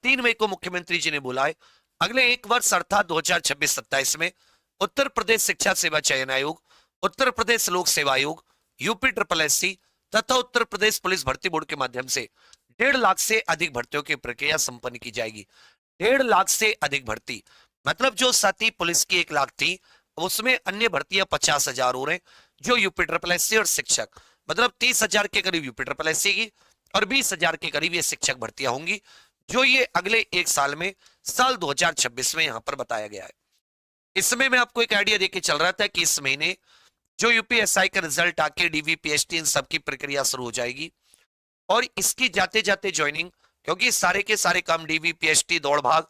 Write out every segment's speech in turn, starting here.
3 मई को मुख्यमंत्री जी ने बोला है अगले एक वर्ष अर्थात 2026-27 में उत्तर प्रदेश शिक्षा सेवा चयन आयोग, उत्तर प्रदेश लोक सेवा आयोग, यूपी ट्रिपल एससी तथा उत्तर प्रदेश पुलिस भर्ती बोर्ड के माध्यम से 1.5 लाख से अधिक भर्तियों की प्रक्रिया संपन्न की जाएगी। 1.5 लाख से अधिक भर्ती मतलब जो साथी पुलिस की 1 लाख थी उसमें अन्य भर्तियां 50,000 हो रहे हैं, जो यूपी ट्रिपल एससी और शिक्षक मतलब 30,000 के करीब यूपी ट्रिपल एससी की और 20,000 के करीब ये शिक्षक भर्तियां होंगी, जो ये अगले एक साल में साल 2026 में यहां पर बताया गया है। इसमें मैं आपको एक आइडिया देके चल रहा था कि इस महीने जो यूपीएसआई का रिजल्ट आके डीवी पीएचडी इन सबकी प्रक्रिया शुरू हो जाएगी और इसकी जाते जाते ज्वाइनिंग, क्योंकि सारे के सारे काम डीवी पीएचडी दौड़ भाग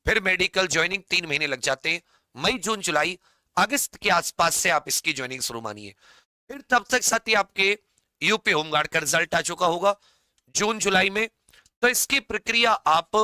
फिर मेडिकल ज्वाइनिंग 3 महीने लग जाते हैं। मई जून जुलाई अगस्त के आसपास से आप इसकी ज्वाइनिंग शुरू मानिए। फिर तब तक साथ ही आपके यूपी होमगार्ड का रिजल्ट आ चुका होगा जून जुलाई में, तो इसकी प्रक्रिया आप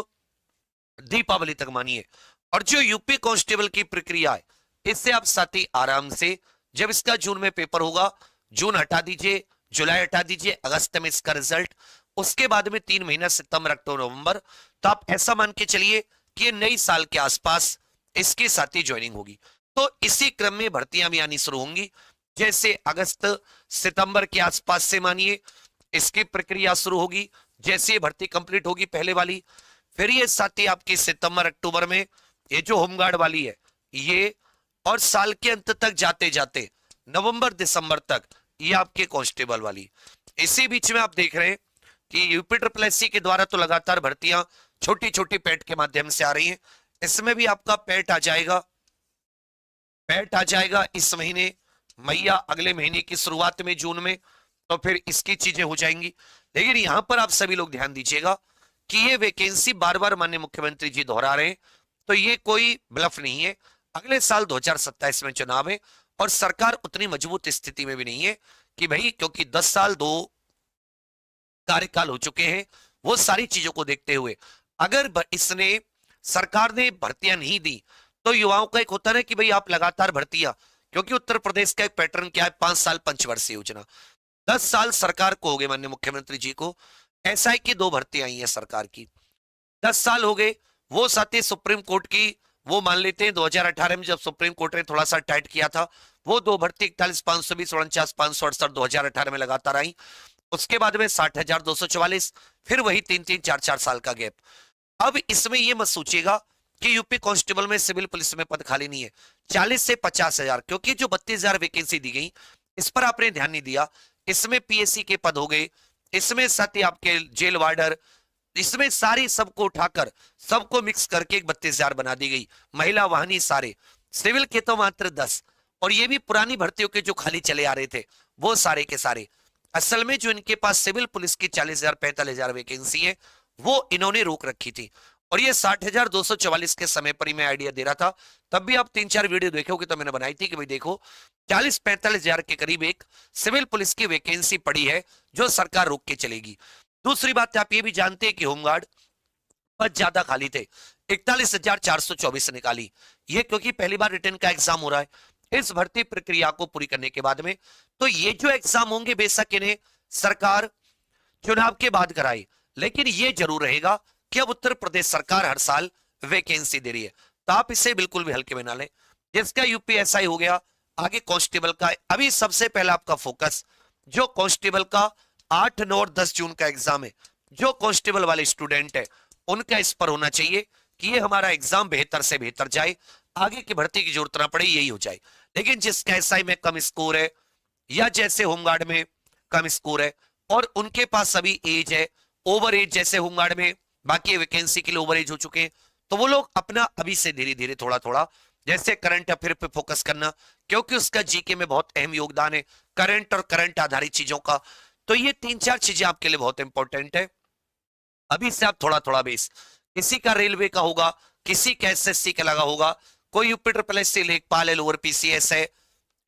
दीपावली तक मानिए। और जो यूपी कांस्टेबल की प्रक्रिया है इससे आप साथी आराम से, जब इसका जून में पेपर होगा, जून हटा दीजिए, जुलाई हटा दीजिए, अगस्त में इसका रिजल्ट, उसके बाद में 3 महीना सितंबर अक्टूबर नवंबर, तो आप ऐसा मान के चलिए कि नई साल के आसपास इसके साथी ज्वाइनिंग होगी। तो इसी क्रम में भर्तियां भी आनी शुरू होंगी, जैसे अगस्त सितंबर के आसपास से मानिए इसकी प्रक्रिया शुरू होगी। जैसे भर्ती कंप्लीट होगी पहले वाली, फिर ये साथी आपकी सितंबर अक्टूबर में ये जो होमगार्ड वाली है ये, और साल के अंत तक जाते जाते नवंबर दिसंबर तक ये आपके कांस्टेबल वाली। इसी बीच में आप देख रहे हैं कि यूपी ट्रिपल एससी के द्वारा तो लगातार भर्तियां छोटी छोटी पैट के माध्यम से आ रही हैं। इसमें भी आपका पैट आ जाएगा, पैट आ जाएगा इस महीने मई या अगले महीने की शुरुआत में जून में, तो फिर इसकी चीजें हो जाएंगी। लेकिन यहां पर आप सभी लोग ध्यान दीजिएगा कि ये वैकेंसी बार बार माननीय मुख्यमंत्री जी दोहरा रहे हैं, तो ये कोई ब्लफ नहीं है। अगले साल 2027 में चुनाव है और सरकार उतनी मजबूत स्थिति में भी नहीं है कि भाई, क्योंकि 10 साल 2 कार्यकाल हो चुके हैं, वो सारी चीजों को देखते हुए अगर इसने सरकार ने भर्तियां नहीं दी तो युवाओं का एक होता है कि भाई आप लगातार भर्तियां, क्योंकि उत्तर प्रदेश का एक पैटर्न क्या है, 5 साल पंचवर्षीय योजना, 10 साल सरकार को हो गए माननीय मुख्यमंत्री जी को, ऐसा है कि 2 भर्तियां आई हैं सरकार की, 10 साल हो गए। वो साथी सुप्रीम कोर्ट की, वो मान लेते हैं 2018 में जब सुप्रीम कोर्ट ने थोड़ा सा टाइट किया था, वो 2 भर्ती 41,520, 49,568 2018 में लगातार आई। उसके बाद में 60,244, फिर वही 3-3, 4-4 साल का गैप। अब इसमें ये मत सोचिएगा कि यूपी कांस्टेबल में सिविल पुलिस में पद खाली नहीं है, 40 से 50,000, क्योंकि जो 32,000 वैकेंसी दी गई इस पर आपने ध्यान नहीं दिया। इसमें पीएससी के पद हो गए, इसमें साथ ही आपके जेल वार्डर, इसमें सारी सबको उठाकर सबको मिक्स करके एक 32,000 बना दी गई। महिला वाहिनी सारे, सिविल के तो मात्र 10, और ये भी पुरानी भर्तियों के जो खाली चले आ रहे थे वो सारे के सारे। असल में जो इनके पास सिविल पुलिस की 40,000 45,000 वैकेंसी है वो इन्होंने रोक रखी थी, और ये 60,244 के समय पर ही मैं आइडिया दे रहा था, तब भी आप 3-4 वीडियो देखोगे तो मैंने बनाई थी कि भाई देखो 40-45,000 के करीब एक सिविल पुलिस की वैकेंसी पड़ी है जो सरकार रोक के चलेगी। दूसरी बात आप ये भी जानते हैं कि होमगार्ड पद ज्यादा खाली थे, 41,424 निकाली, ये क्योंकि पहली बार रिटर्न का एग्जाम हो रहा है इस भर्ती प्रक्रिया को पूरी करने के बाद में। तो ये जो एग्जाम होंगे बेशक इन्हें सरकार चुनाव के बाद कराई, लेकिन ये जरूर रहेगा कि अब उत्तर प्रदेश सरकार हर साल वैकेंसी दे रही है, तो आप इसे बिल्कुल भी हल्के में ना लें। जिसका यूपीएसआई हो गया, आगे कांस्टेबल का अभी सबसे पहला आपका फोकस जो कांस्टेबल का 8, 9 और 10 जून का एग्जाम है, जो कांस्टेबल वाले स्टूडेंट है उनका इस पर होना चाहिए कि ये हमारा एग्जाम बेहतर से बेहतर जाए, आगे की भर्ती की जरूरत ना पड़े, यही हो जाए। लेकिन जिसका एसआई में कम स्कोर है या जैसे होमगार्ड में कम स्कोर है और उनके पास अभी एज है, ओवर एज जैसे होमगार्ड में बाकी वैकेंसी के लिए ओवर एज हो चुके हैं, तो वो लोग अपना अभी से धीरे धीरे थोड़ा थोड़ा जैसे करंट अफेयर पे फोकस करना, क्योंकि उसका जीके में बहुत अहम योगदान है करंट और करंट आधारित चीजों का। तो ये 3-4 चीजें आपके लिए बहुत इंपॉर्टेंट है। अभी से आप थोड़ा थोड़ा बेस, किसी का रेलवे का होगा, किसी का एसएससी का लगा होगा, कोई यूपी ट्रिपल एससी लेखपाल है, लोअर पीसीएस है,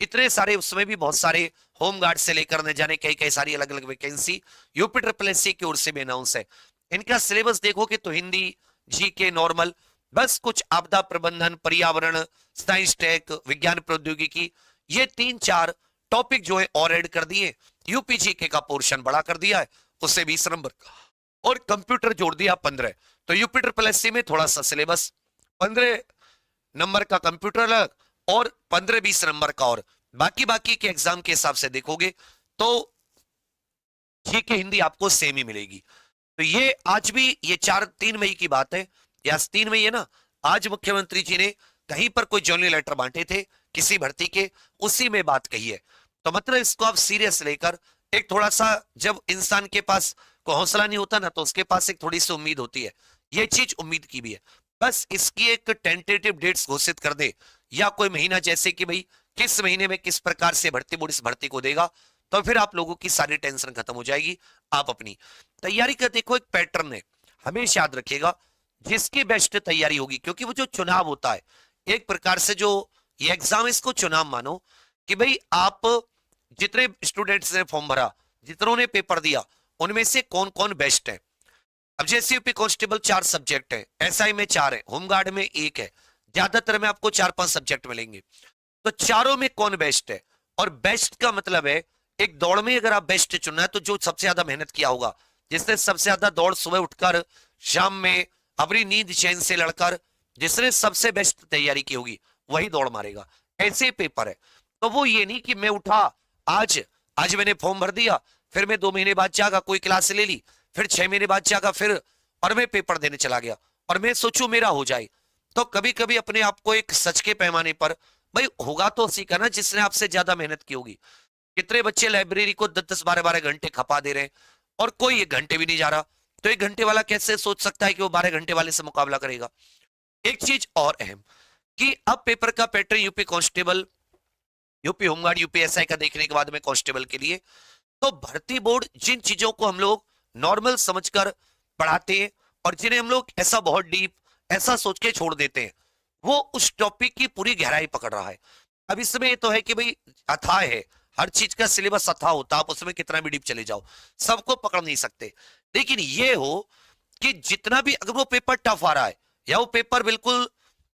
इतने सारे, उसमें भी बहुत सारे होमगार्ड से लेकर न जाने कई कई सारी अलग अलग वैकेंसी यूपी ट्रिपल एससी की ओर से भी अनाउंस है। इनका सिलेबस देखोगे तो हिंदी, जीके नॉर्मल, बस कुछ आपदा प्रबंधन, पर्यावरण, साइंस टेक, विज्ञान प्रौद्योगिकी, ये 3-4 टॉपिक जो है और ऐड कर दिए। यूपी जीके का पोर्शन बड़ा कर दिया है, उससे 20 नंबर, और कंप्यूटर जोड़ दिया 15। तो यूपी ट्रिपल एससी में थोड़ा सा सिलेबस, 15 नंबर का कंप्यूटर अलग और 15-20 नंबर का, और बाकी के एग्जाम के हिसाब से देखोगे तो जीके हिंदी आपको सेम ही मिलेगी। तो ये आज भी ये 3 मई की बात है, या 3 मई है ना, आज मुख्यमंत्री जी ने कहीं पर कोई जॉइनिंग लेटर बांटे थे किसी भर्ती के, उसी में बात कही है। तो मतलब इसको आप सीरियस लेकर, एक थोड़ा सा, जब इंसान के पास को हौसला नहीं होता ना, तो उसके पास एक थोड़ी सी उम्मीद होती है, ये चीज उम्मीद की भी है। बस इसकी एक टेंटेटिव डेट्स घोषित कर दे, या कोई महीना, जैसे कि भाई किस महीने में किस प्रकार से भर्ती बोर्ड इस भर्ती को देगा, तो फिर आप लोगों की सारी टेंशन खत्म हो जाएगी। आप अपनी तैयारी का देखो एक पैटर्न है, हमेशा याद रखिएगा, जिसकी बेस्ट तैयारी होगी, क्योंकि वो जो चुनाव होता है एक प्रकार से, जो ये एग्जाम, इसको चुनाव मानो कि भाई आप जितने स्टूडेंट्स ने फॉर्म भरा, जितनों ने पेपर दिया, उनमें से कौन कौन बेस्ट है। अब जैसे यूपी कांस्टेबल 4 सब्जेक्ट है, एसआई में 4 है, होमगार्ड में 1 है, ज्यादातर में आपको 4-5 सब्जेक्ट मिलेंगे, तो चारों में कौन बेस्ट है। और बेस्ट का मतलब है, एक दौड़ में अगर आप बेस्ट चुनना है तो जो सबसे ज्यादा मेहनत किया होगा, जिसने सबसे ज्यादा दौड़ सुबह उठकर शाम में अपनी नींद चैन से लड़कर, जिसने सबसे बेस्ट तैयारी की होगी, वही दौड़ मारेगा। ऐसे पेपर है। तो वो ये नहीं कि मैं उठा आज आज मैंने फॉर्म भर दिया, फिर मैं 2 महीने बाद जागा कोई क्लास ले ली, फिर 6 महीने बाद जागा फिर, और मैं पेपर देने चला गया और मैं सोचूं मेरा हो जाए। तो कभी कभी अपने आप को एक सच के पैमाने पर, भाई होगा तो उसी का ना जिसने आपसे ज्यादा मेहनत की होगी। कितने बच्चे लाइब्रेरी को 10-10 12-12 घंटे खपा दे रहे हैं और कोई 1 घंटे भी नहीं जा रहा, तो 1 घंटे वाला कैसे सोच सकता है कि वो 12 घंटे वाले से मुकाबला करेगा। एक चीज और अहम, कि अब पेपर का pattern UP constable, UP home guard, UP SI का देखने के बाद में कांस्टेबल के लिए, तो भर्ती बोर्ड जिन चीजों को हम लोग नॉर्मल समझकर पढ़ाते हैं और जिन्हें हम लोग ऐसा बहुत डीप ऐसा सोच के छोड़ देते हैं, वो उस टॉपिक की पूरी गहराई पकड़ रहा है। अब इसमें ये तो है कि भाई अथाह है, हर चीज का सिलेबस अथाह होता, आप उसमें कितना भी डीप चले जाओ सबको पकड़ नहीं सकते। लेकिन ये हो कि जितना भी, अगर वो पेपर टफ आ रहा है या वो पेपर बिल्कुल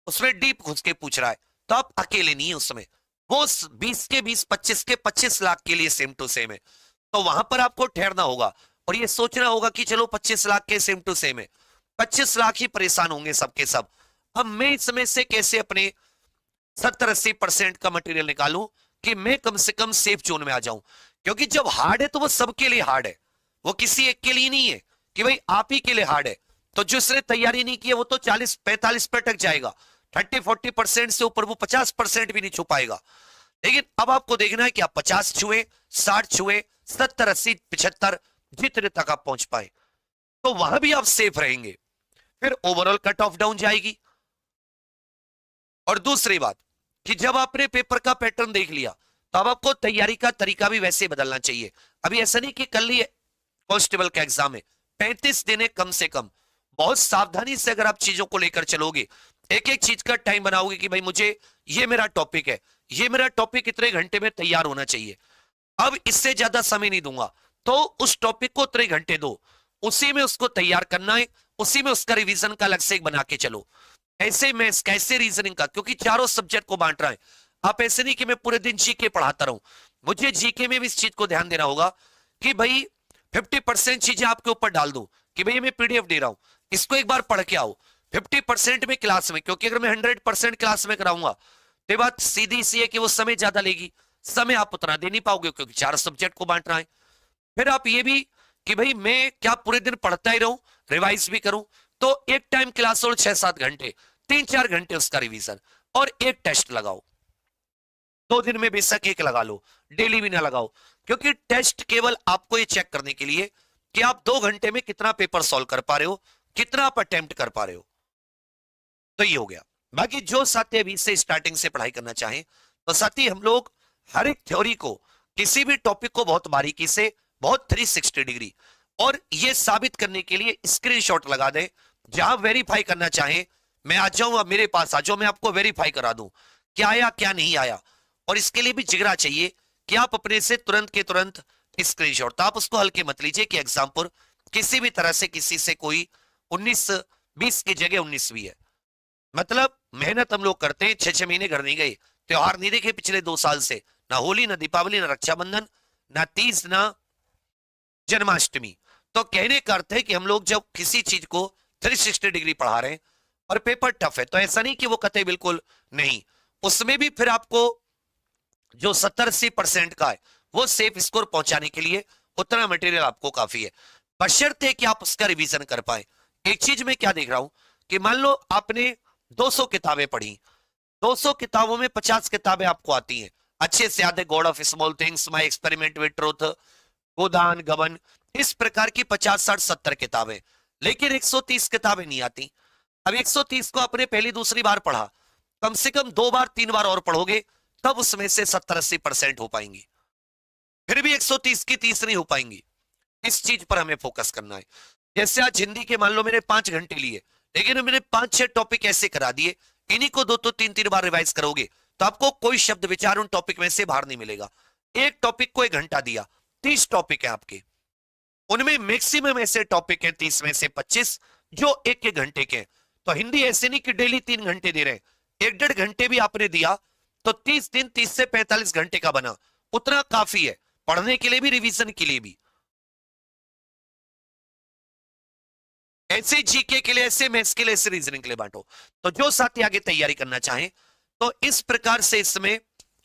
उसमें डीप घुस के पूछ रहा है, तो आप अकेले नहीं है उसमें, वो 20 के 20, 25 के 25 लाख के लिए सेम टू सेम है। तो वहां पर आपको ठहरना होगा और ये सोचना होगा कि चलो 25 लाख के सेम टू सेम है, 25 लाख ही परेशान होंगे सबके सब। अब मैं इसमें से कैसे अपने 70-80% का मटेरियल निकालूं कि मैं कम से कम सेफ जोन में आ जाऊं। क्योंकि जब हार्ड है तो वो सबके लिए हार्ड है, वो किसी एक के लिए नहीं है कि भाई आप ही के लिए हार्ड है। तो जिसने तैयारी नहीं की है वो तो 40-45 पे अटक जाएगा, 30-40% से ऊपर वो 50% भी नहीं छू पाएगा। लेकिन अब आपको देखना है कि आप 50 छुए, 60 छुए, 70-80, 75, जितने तक आप पहुंच पाए, तो वहां भी आप सेफ रहेंगे। फिर ओवरऑल कट ऑफ डाउन जाएगी। और दूसरी बात कि जब आपने पेपर का पैटर्न देख लिया, तो अब आपको तैयारी का तरीका भी वैसे बदलना चाहिए। अभी ऐसा नहीं कि कल ही कांस्टेबल का एग्जाम है, 35 दिन है कम से कम। बहुत सावधानी से अगर आप चीजों को लेकर चलोगे, एक एक चीज का टाइम बनाओगे कि भाई मुझे ये मेरा टॉपिक है, ये मेरा टॉपिक इतने घंटे में तैयार होना चाहिए, अब इससे ज्यादा समय नहीं दूंगा, तो उस टॉपिक को इतने घंटे दो, उसी में उसको तैयार करना है, उसी में उसका रिवीजन का अलग से एक बना के चलो। ऐसे मैथ्स कैसे रीजनिंग का, क्योंकि चारों सब्जेक्ट को बांट रहा है। आप ऐसे नहीं कि मैं पूरे दिन जीके पढ़ाता रहूं, मुझे जीके में भी इस चीज को ध्यान देना होगा कि भाई 50% चीजें आपके ऊपर डाल दूं कि भाई मैं पीडीएफ दे रहा हूं, इसको एक बार पढ़ के आओ। 50% में क्लास में, क्योंकि अगर मैं 100% क्लास में कराऊंगा तो बात सीधी सी है कि वो समय ज्यादा लेगी, समय आप उतना दे नहीं पाओगे क्योंकि 4 सब्जेक्ट को बांट रहा है। फिर आप ये भी कि भाई मैं क्या पूरे दिन पढ़ता ही रहूं, रिवाइज भी करूं, तो एक टाइम क्लास और 6-7 घंटे, 3-4 घंटे उसका रिवीजन, और एक टेस्ट लगाओ। 2 दिन में बेशक एक लगा लो, डेली भी ना लगाओ, क्योंकि टेस्ट केवल आपको ये चेक करने के लिए कि आप 2 घंटे में कितना पेपर सॉल्व कर पा रहे हो, कितना आप अटेम्प्ट कर पा रहे हो। तो ये हो गया। बाकी जो साथी अभी से स्टार्टिंग से पढ़ाई करना चाहें, तो साथी हम लोग हर एक थ्योरी को, किसी भी टॉपिक को बहुत बारीकी से, बहुत 360 डिग्री, और ये साबित करने के लिए स्क्रीनशॉट लगा दें। जहां वेरीफाई करना चाहें मैं आ जाऊं, अब मेरे पास आ जाओ, मैं आपको वेरीफाई करा दूं क्या आया क्या नहीं आया। और इसके लिए भी जिगरा चाहिए कि आप अपने से तुरंत के तुरंत स्क्रीनशॉट, तो आप उसको हल्के मत लीजिए कि एग्जाम पर किसी भी तरह से किसी से कोई 19-20 की जगह 19 भी है। मतलब मेहनत हम लोग करते हैं, 6-6 महीने घर नहीं गए, त्योहार नहीं देखे पिछले 2 साल से, ना होली, ना दीपावली, ना रक्षाबंधन, ना तीज, ना जन्माष्टमी। तो कहने का अर्थ है कि हम लोग जब किसी चीज को 360 डिग्री पढ़ा रहे हैं और पेपर टफ है, तो ऐसा नहीं कि वो कतई बिल्कुल नहीं, उसमें भी फिर आपको जो 70-80% का है वो सेफ स्कोर पहुंचाने के लिए उतना मटेरियल आपको काफी है, बशर्ते कि आप उसका रिवीजन कर पाए। एक चीज मैं क्या देख रहा हूं कि मान लो आपने 200 किताबें पढ़ी, 200 किताबों में 50 किताबें आपको आती हैं, अच्छे से याद है, God of small things, my experiment with truth, Godan Gaban, इस प्रकार की 50-60-70 किताबें, लेकिन 130 किताबें नहीं आती। अब 130 को आपने पहली दूसरी बार पढ़ा, कम से कम 2 बार 3 बार और पढ़ोगे तब उसमें से 70-80% हो पाएंगी, फिर भी 130 की 30 नहीं हो पाएंगी। इस चीज पर हमें फोकस करना है। जैसे आज हिंदी के मान लो मैंने 5 घंटे लिए, लेकिन मैंने 5-6 टॉपिक ऐसे करा दिए, इन्हीं को 2-3 बार रिवाइज करोगे तो आपको कोई शब्द विचार उन टॉपिक में से बाहर नहीं मिलेगा। एक टॉपिक को 1 घंटा दिया, 30 टॉपिक है आपके, उनमें मैक्सिमम ऐसे टॉपिक है 30 में से 25 जो 1-1 घंटे के हैं। तो हिंदी ऐसे नहीं कि डेली 3 घंटे दे रहे हैं, 1-1.5 घंटे भी आपने दिया तो 30 दिन 30 से 45 घंटे का बना, उतना काफी है पढ़ने के लिए भी, रिवीजन के लिए भी। ऐसे जीके के लिए, ऐसे मैथ्स के लिए, ऐसे रीजनिंग के लिए बांटो। तो जो साथी आगे तैयारी करना चाहें तो इस प्रकार से इसमें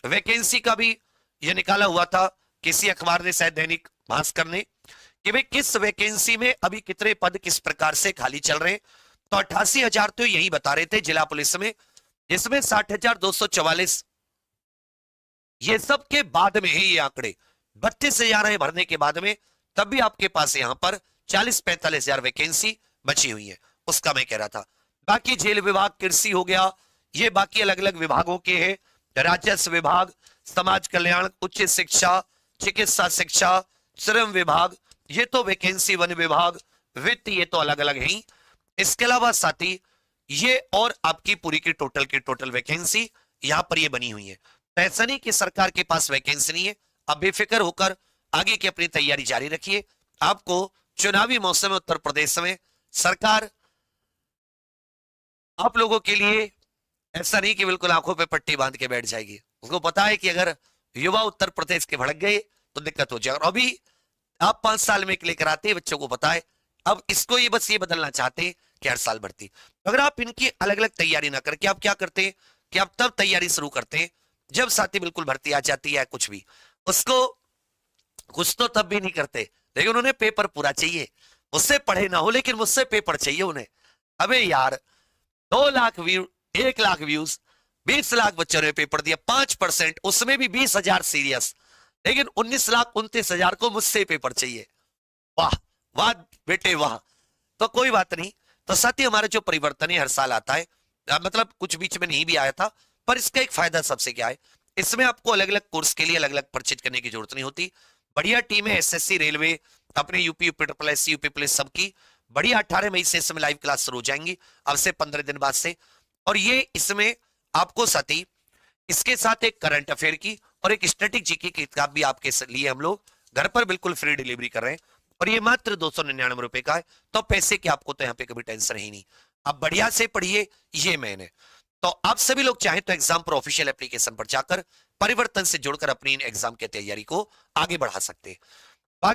वैकेंसी का भी ये निकाला हुआ था किसी अखबार ने, शायद दैनिक भास्कर ने, कि भाई किस वैकेंसी में अभी कितने पद किस प्रकार से खाली चल रहे हैं। तो 88,000 तो यही बता रहे थे जिला पुलिस में, इसमें 60,244, ये सब के बाद में है ये आंकड़े, 32,000 है भरने के बाद में, तब भी आपके पास यहां पर 40-45,000 वैकेंसी बची हुई है, उसका मैं कह रहा था। बाकी जेल विभाग, कृषि हो गया, ये बाकी अलग अलग विभागों के हैं, राजस्व विभाग, समाज कल्याण, उच्च शिक्षा, चिकित्सा शिक्षा, श्रम विभाग, ये तो वैकेंसी, वन विभाग, वित्त, ये तो अलग अलग है। इसके अलावा साथी ये और आपकी पूरी की टोटल वैकेंसी यहां पर ये बनी हुई है। तो ऐसा नहीं कि सरकार के पास वैकेंसी नहीं है, अब बेफिक्र होकर आगे की अपनी तैयारी जारी रखिए। आपको चुनावी मौसम में उत्तर प्रदेश में सरकार आप लोगों के लिए ऐसा नहीं कि बिल्कुल आंखों पे पट्टी बांध के बैठ जाएगी, उसको पता है कि अगर युवा उत्तर प्रदेश के भड़क गए तो दिक्कत हो जाएगी। और अभी आप 5 साल में लेकर आते हैं, बच्चों को पता है, अब इसको ये बस ये बदलना चाहते हैं कि हर साल भर्ती। अगर आप इनकी अलग अलग तैयारी ना करके आप क्या करते हैं कि आप तब तैयारी शुरू करते हैं जब साथी बिल्कुल भर्ती आ जाती है, कुछ भी उसको कुछ तो तब भी नहीं करते, लेकिन उन्हें पेपर पूरा चाहिए, मुझसे पढ़े ना हो लेकिन मुझसे पेपर चाहिए उन्हें। अबे यार 2 लाख व्यू, 1 लाख व्यूज, 20 लाख बच्चों ने पेपर दिया, 5%, उसमें भी 20,000 सीरियस, लेकिन 19,29,000 को मुझसे पेपर चाहिए। वाह वाह बेटे वाह। तो कोई बात नहीं, तो साथ ही हमारा जो परिवर्तन है हर साल आता है, मतलब कुछ बीच में नहीं भी आया था, पर इसका एक फायदा सबसे क्या है, इसमें आपको अलग अलग कोर्स के लिए अलग अलग परचेज करने की जरूरत नहीं होती। बढ़िया टीम है, एसएससी, रेलवे, अपने UP triple SC, UP police, सबकी बढ़िया 18 मई से इसमें लाइव क्लास शुरू हो जाएंगी, अब से 15 दिन बाद से। और ये इसमें आपको साथी इसके साथ एक करंट अफेयर की और एक स्टैटिक जीके की किताब भी आपके लिए हम लोग घर पर बिल्कुल फ्री डिलीवरी कर रहे हैं, और ये मात्र 299 रुपए का है। तो पैसे की आपको तो यहाँ पे कभी टेंशन ही नहीं, आप बढ़िया से पढ़िए, ये मैंने। तो आप सभी लोग चाहें तो एग्जाम पर ऑफिशियल एप्लीकेशन पर जाकर परिवर्तन से जुड़कर अपनी एग्जाम की तैयारी को आगे बढ़ा सकते हैं।